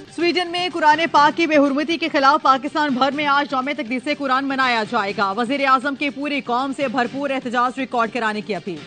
Sweden में कुरान पाक की बेहुरमती के खिलाफ पाकिस्तान भर में आज यौम तकदीस कुरान मनाया जाएगा। वजीर आजम की पूरी कौम से भरपूर एहतजाज रिकॉर्ड कराने की अपील।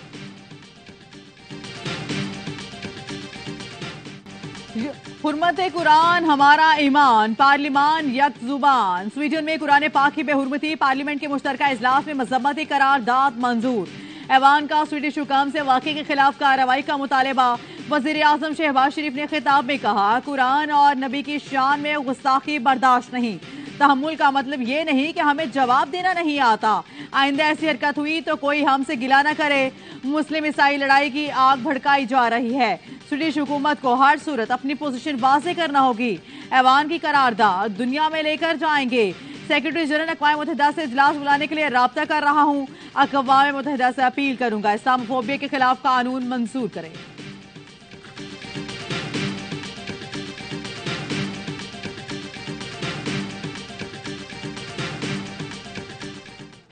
हुर्मत कुरान हमारा ईमान, पार्लिमान यक जुबान। स्वीडन में कुरान पाक की बेहुरमती पार्लियामेंट के मुश्तरका इजलास में मजम्मती करारदाद मंजूर। ऐवान का स्वीडिश हुकाम से वाक़े के खिलाफ कार्रवाई का मुतालबा। वज़ीर आज़म शहबाज शरीफ ने खिताब में कहा, कुरान और नबी की शान में गुस्ताखी बर्दाश्त नहीं। तहम्मुल का मतलब ये नहीं कि हमें जवाब देना नहीं आता। आइंदा ऐसी हरकत हुई तो कोई हमसे गिला न करे। मुस्लिम ईसाई लड़ाई की आग भड़काई जा रही है। स्वीडिश हुकूमत को हर सूरत अपनी पोजीशन वाज़ेह करना होगी। ऐवान की करारदाद दुनिया में लेकर जाएंगे। सेक्रेटरी जनरल अक़वाम मुत्तहिदा से इजलास बुलाने के लिए राब्ता कर रहा हूँ। अक़वाम मुत्तहिदा से अपील करूंगा इस्लामोफोबिया के खिलाफ कानून मंजूर करें।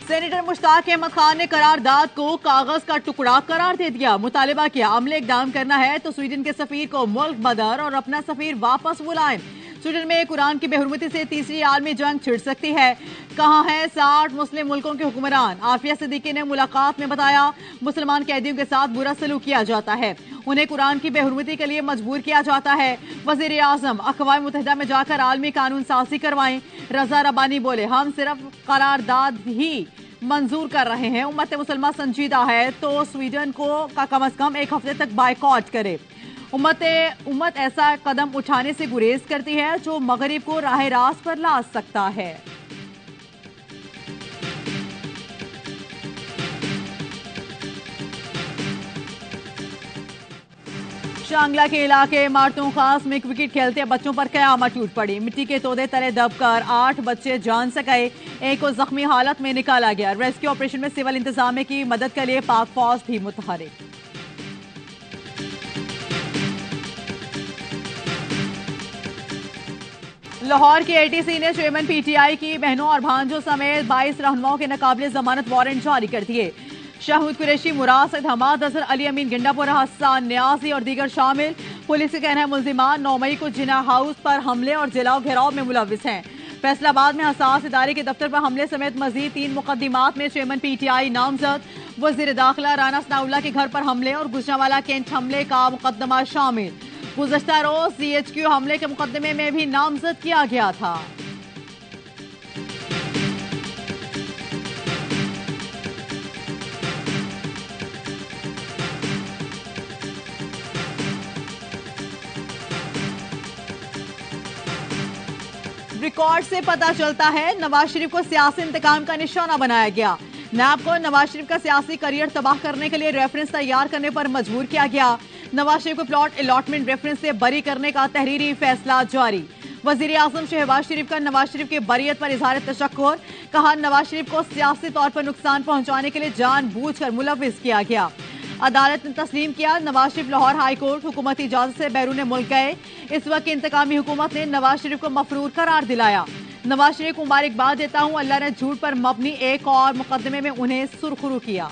सेनेटर मुश्ताक अहमद खान ने करारदाद को कागज का टुकड़ा करार दे दिया। मुतालिबा किया, अमले इकदाम करना है तो स्वीडन के सफीर को मुल्क बदर और अपना सफीर वापस बुलाएं। स्वीडन में कुरान की बेहुरमती से तीसरी आलमी जंग छिड़ सकती है। कहां है 60 मुस्लिम मुल्कों के हुक्मरान? आफिया सिद्दीकी ने मुलाकात में बताया, मुसलमान कैदियों के साथ बुरा सलूक किया जाता है, उन्हें कुरान की बेहुरमती के लिए मजबूर किया जाता है। वजीर आजम अक़वाम मुत्तहिदा में जाकर आलमी कानून साजी करवाएं। रजा रबानी बोले, हम सिर्फ करारदाद ही मंजूर कर रहे हैं। उम्मत मुसलमान संजीदा है तो स्वीडन को कम अज कम एक हफ्ते तक बायकॉट करे। उम्मत ऐसा कदम उठाने से गुरेज करती है जो मगरिब को राह रास्त पर ला सकता है। शांगला के इलाके मार्तों खास में क्रिकेट खेलते बच्चों पर कयामत टूट पड़ी। मिट्टी के तोदे तले दबकर 8 बच्चे जान से गए, एक को जख्मी हालत में निकाला गया। रेस्क्यू ऑपरेशन में सिविल इंतजामिया की मदद के लिए पाक फौज भी मुतहरिक। लाहौर की एटीसी ने चेयरमैन पीटीआई की बहनों और भांजों समेत 22 रहनुमाओं के नाकाबिले जमानत वारंट जारी कर दिए। शाहूद कुरैशी, मुराद सैद, हमाद अजहर, अली अमीन गिंडापुर, हसन न्याजी और दीगर शामिल। पुलिस का कहना है मुल्जिमान 9 मई को जिना हाउस पर हमले और जलाओ घेराव में मुलविस हैं। फैसलाबाद में हसास इदारे के दफ्तर पर हमले समेत मजीद 3 मुकदमात में चेयरमैन पीटीआई नामजद। वजीर दाखिला राना सनाउल्लाह के घर पर हमले और गुजरांवाला कैंट हमले का मुकदमा शामिल। गुज़श्ता रोज सीएचक्यू हमले के मुकदमे में भी नामजद किया गया था। रिकॉर्ड से पता चलता है नवाज शरीफ को सियासी इंतकाम का निशाना बनाया गया। नैब को नवाज शरीफ का सियासी करियर तबाह करने के लिए रेफरेंस तैयार करने पर मजबूर किया गया। नवाज शरीफ को प्लॉट अलॉटमेंट रेफरेंस से बरी करने का तहरीरी फैसला जारी। वजीर आजम शहबाज शरीफ का नवाज शरीफ की बरियत पर इजहार तशक्कुर। कहा, नवाज शरीफ को सियासी तौर पर नुकसान पहुंचाने के लिए जानबूझकर मुलविस किया गया। अदालत ने तस्लीम किया, नवाज शरीफ लाहौर हाई कोर्ट हुकूमती इजाजत से बैरून मुल्क गए। इस वक्त इंतकामी हुकूमत ने नवाज शरीफ को मफरूर करार दिलाया। नवाज शरीफ को मुबारकबाद देता हूं, अल्लाह ने झूठ पर मबनी एक और मुकदमे में उन्हें सुरखरू किया।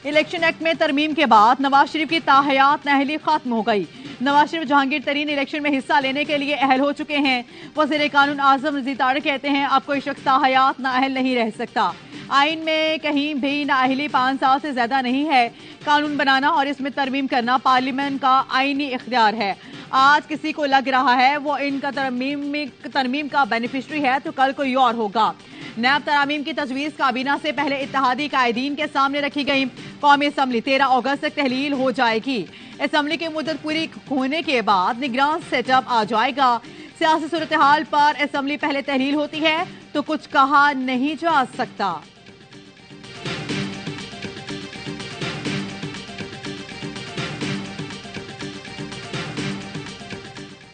इलेक्शन एक्ट में तरमीम के बाद नवाज शरीफ की ताहयात नाअहली खत्म हो गई। नवाज शरीफ जहांगीर तरीन इलेक्शन में हिस्सा लेने के लिए अहल हो चुके हैं। वज़ीर कानून आजम रज़ी तारिक कहते हैं, अब कोई शख्स ताहयात नाअहल नहीं रह सकता। आइन में कहीं भी नाअहली 5 साल से ज्यादा नहीं है। कानून बनाना और इसमें तरमीम करना पार्लियामेंट का आईनी इख्तियार है। आज किसी को लग रहा है वो इनका तरमीम का बेनिफिशरी है तो कल कोई और होगा। नैब तरामीम की तजवीज़ काबीना से पहले इत्तेहादी कायदीन के सामने रखी गई। कौमी असम्बली 13 अगस्त तक तहलील हो जाएगी। असम्बली की मुद्दत पूरी होने के बाद निगरान सेटअप आ जाएगा। सियासी सूरत हाल पर असम्बली पहले तहलील होती है तो कुछ कहा नहीं जा सकता।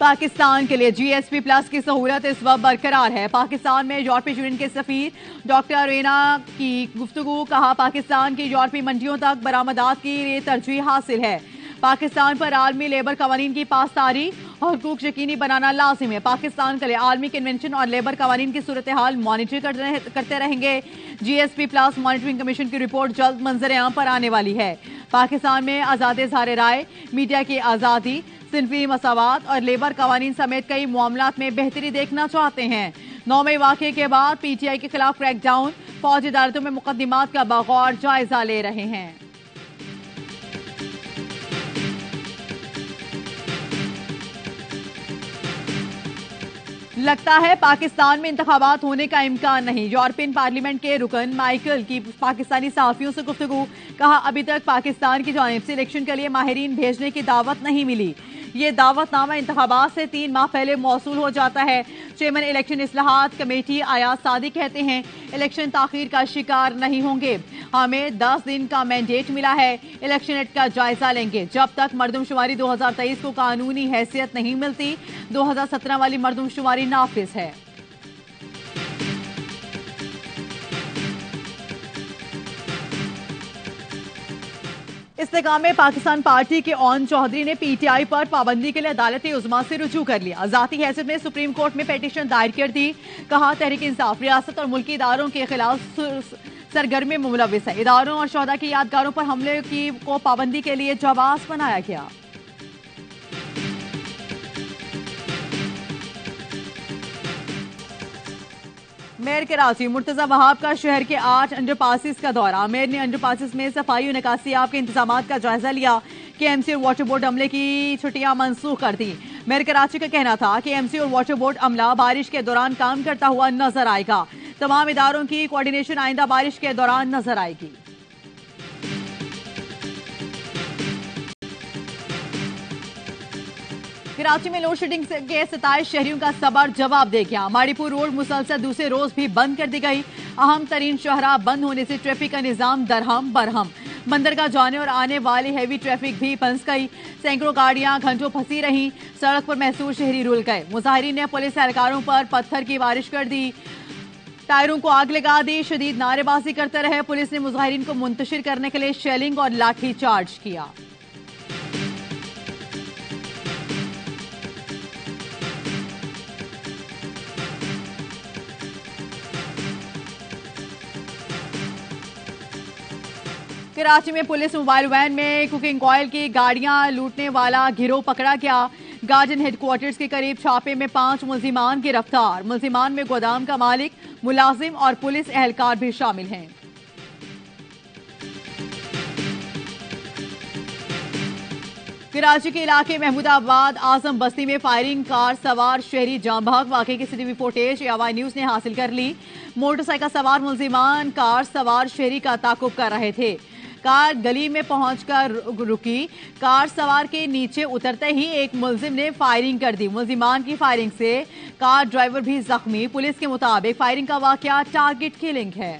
पाकिस्तान के लिए जीएसपी प्लस की सहूलत इस वक्त बरकरार है। पाकिस्तान में यूरोपीय यूनियन के सफीर डॉक्टर रेना की गुफ्तगू। कहा, पाकिस्तान की यूरोपीय मंडियों तक बरामदात की तरजीह हासिल है। पाकिस्तान पर आलमी लेबर कवानीन की पासदारी हकूक यकीनी बनाना लाजिम है। पाकिस्तान के लिए आलमी कन्वेंशन और लेबर कवानीन की सूरत हाल मॉनिटर करते रहेंगे। GSP प्लस मॉनिटरिंग कमीशन की रिपोर्ट जल्द मंजर आम पर आने वाली है। पाकिस्तान में आज़ाद इज़हार राय, मीडिया की आज़ादी, सिनफी मसावात और लेबर कवानीन समेत कई मामलात में बेहतरी देखना चाहते हैं। 9 मई वाक़े के बाद PTI के खिलाफ क्रैकडाउन, फौज अदालतों में मुकदमात का बगौर जायजा ले रहे हैं। लगता है पाकिस्तान में इंतखाबात होने का इम्कान नहीं। यूरोपियन पार्लियामेंट के रुकन माइकल की पाकिस्तानी सहाफियों से गुफ्तगू, कहा अभी तक पाकिस्तान की जानिब से इलेक्शन के लिए माहिरीन भेजने की दावत नहीं मिली। ये दावतनामा इंतखाबात से 3 माह पहले मौसूल हो जाता है। चेयरमैन इलेक्शन इस्लाहात कमेटी आयात सादी कहते हैं इलेक्शन ताखीर का शिकार नहीं होंगे। हमें 10 दिन का मैंडेट मिला है, इलेक्शन एक्ट का जायजा लेंगे। जब तक मरदमशुमारी 2023 को कानूनी हैसियत नहीं मिलती, 2017 वाली मरदमशुमारी नाफिज है। इस्तेकाम में पाकिस्तान पार्टी के ओन चौधरी ने PTI पर पाबंदी के लिए अदालती उज़्मा से रुजू कर लिया। ज़ाती हैसियत में सुप्रीम कोर्ट में पेटिशन दायर कर दी। कहा तहरीक इंसाफ रियासत और मुल्की इदारों के खिलाफ सरगर्मी में मुलविस है। इदारों और शोहदा की यादगारों पर हमले को पाबंदी के लिए जवाब बनाया गया। मेयर कराची मुर्तजा वहाब का शहर के 8 अंडरपासिस का दौरा। मेयर ने अंडरपासिस में सफाई और निकासियाब के इंतजाम का जायजा लिया। KMC और वाटर बोर्ड अमले की छुट्टियां मनसूख कर दी। मेयर कराची का कहना था कि KMC और वाटर बोर्ड अमला बारिश के दौरान काम करता हुआ नजर आएगा। तमाम इदारों की कोऑर्डिनेशन आइंदा बारिश के दौरान नजर आएगी। कराची में लोड शेडिंग के 27 शहरियों का सबर जवाब दे गया। माड़ीपुर रोड मुसलसल दूसरे रोज भी बंद कर दी गई। अहम तरीन शहरा बंद होने से ट्रैफिक का निजाम दरहम बरहम। बंदरगाह जाने और आने वाली हैवी ट्रैफिक भी फंस गई। सैकड़ों गाड़ियां घंटों फंसी रहीं। सड़क पर महसूर शहरी रुल गए। मुजाहिरीन ने पुलिस एहलकारों पर पत्थर की बारिश कर दी, टायरों को आग लगा दी, शदीद नारेबाजी करते रहे। पुलिस ने मुजाहिरीन को मुंतशिर करने के लिए शेलिंग और लाठी चार्ज किया। कराची में पुलिस मोबाइल वैन में कुकिंग ऑयल की गाड़ियां लूटने वाला गिरोह पकड़ा गया। गार्डन हेडक्वार्टर्स के करीब छापे में 5 मुलजिमान गिरफ्तार। मुलजिमान में गोदाम का मालिक, मुलाजिम और पुलिस एहलकार भी शामिल हैं। कराची के इलाके महमूदाबाद आजम बस्ती में फायरिंग, कार सवार शहरी जाम बहक। वाकई की CCTV फुटेज AY न्यूज ने हासिल कर ली। मोटरसाइकिल सवार मुलजिमान कार सवार शहरी का ताकुब कर रहे थे। कार गली में पहुंचकर रुकी। कार सवार के नीचे उतरते ही एक मुलजिम ने फायरिंग कर दी। मुलजिमान की फायरिंग से कार ड्राइवर भी जख्मी। पुलिस के मुताबिक फायरिंग का वाकया टारगेट किलिंग है।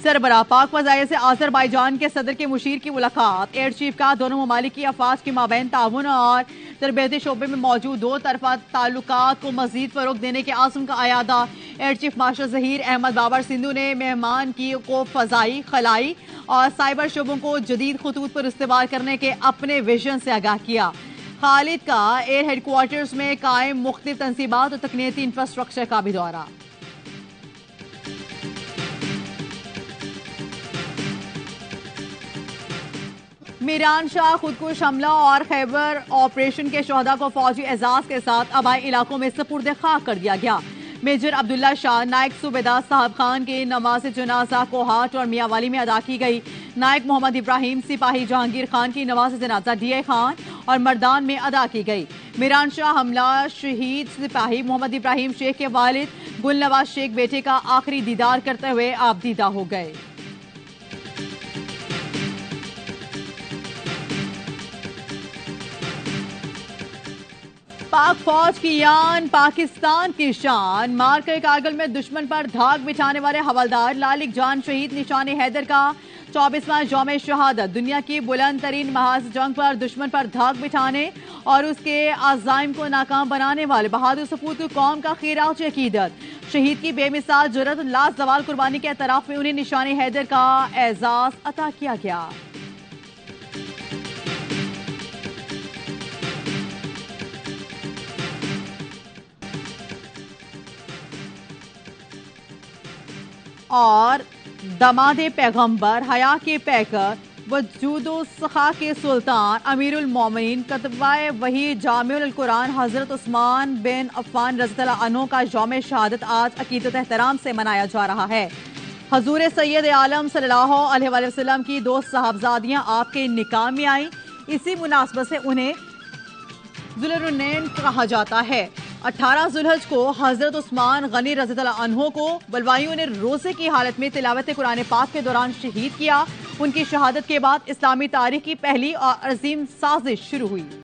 सरबराह पाक फजाइल से आज़रबाईजान के सदर के मुशीर की मुलाकात। एयर चीफ का दोनों ममालिक की अफवाज के माबैन ताउन और तरबियती शोबे में मौजूद 2 तरफा ताल्लुकात को मजीद फरोग देने के आज़म का अयादा। Air chief marshal Zaheer Ahmed Babar Sidhu ने मेहमान को फजाई, खलाई और साइबर शोबों को जदीद खतूत पर इस्तेमाल करने के अपने विजन से आगाह किया। खालिद का एयर हेडक्वार्टर्स में कायम मुख्तलिफ तंसीबात और तकनीकी इंफ्रास्ट्रक्चर का भी दौरा। मीरान शाह खुदकुश हमला और खैबर ऑपरेशन के शोहदा को फौजी एजाज के साथ आबाई इलाकों में सपुर्द खाक कर दिया गया। मेजर अब्दुल्ला शाह, नायक सूबेदार साहब खान की नमाज जनाजा कोहाट और मियावाली में अदा की गई। नायक मोहम्मद इब्राहिम, सिपाही जहांगीर खान की नमाज जनाजा DI खान और मर्दान में अदा की गई। मीरान शाह हमला शहीद सिपाही मोहम्मद इब्राहिम शेख के वालिद गुलनवाज शेख बेटे का आखिरी दीदार करते हुए आबदीदा हो गए। पाक फौज की यान, पाकिस्तान की शान। मार्के कारगिल में दुश्मन पर धाक बिछाने वाले हवलदार लालिक जान शहीद निशान हैदर का 24वां यौम शहादत। दुनिया की बुलंद तरीन महाज जंग पर दुश्मन पर धाक बिठाने और उसके आज़ाइम को नाकाम बनाने वाले बहादुर सपूत कौम का खिराज अकीदत। शहीद की बेमिसाल जुर्रत और लाजवाल कुर्बानी के एतराफ में उन्हें निशान हैदर का एजाज अता किया गया। और दमादे पैगंबर, हया के पैकर, वजूदो सखा के सुल्तान, अमीरुल मोमिनीन, कतबाए वही जामिउल कुरान हजरत उस्मान बिन अफ़्फ़ान रज़ियल्लाहु अन्हु का यौम शहादत आज अकीदत एहतराम से मनाया जा रहा है। हजूर सैयद आलम सल्लल्लाहु अलैहि वसल्लम की दो साहबजादियां आपके निकाह में आई। इसी मुनासबत से उन्हें जुल्नुरैन कहा जाता है। 18 जुल्हज को हजरत उस्मान गनी रज़ियल्लाहु अन्हु को बलवाइयों ने रोजे की हालत में तिलावत कुरान पाक के दौरान शहीद किया। उनकी शहादत के बाद इस्लामी तारीख की पहली और अजीम साजिश शुरू हुई।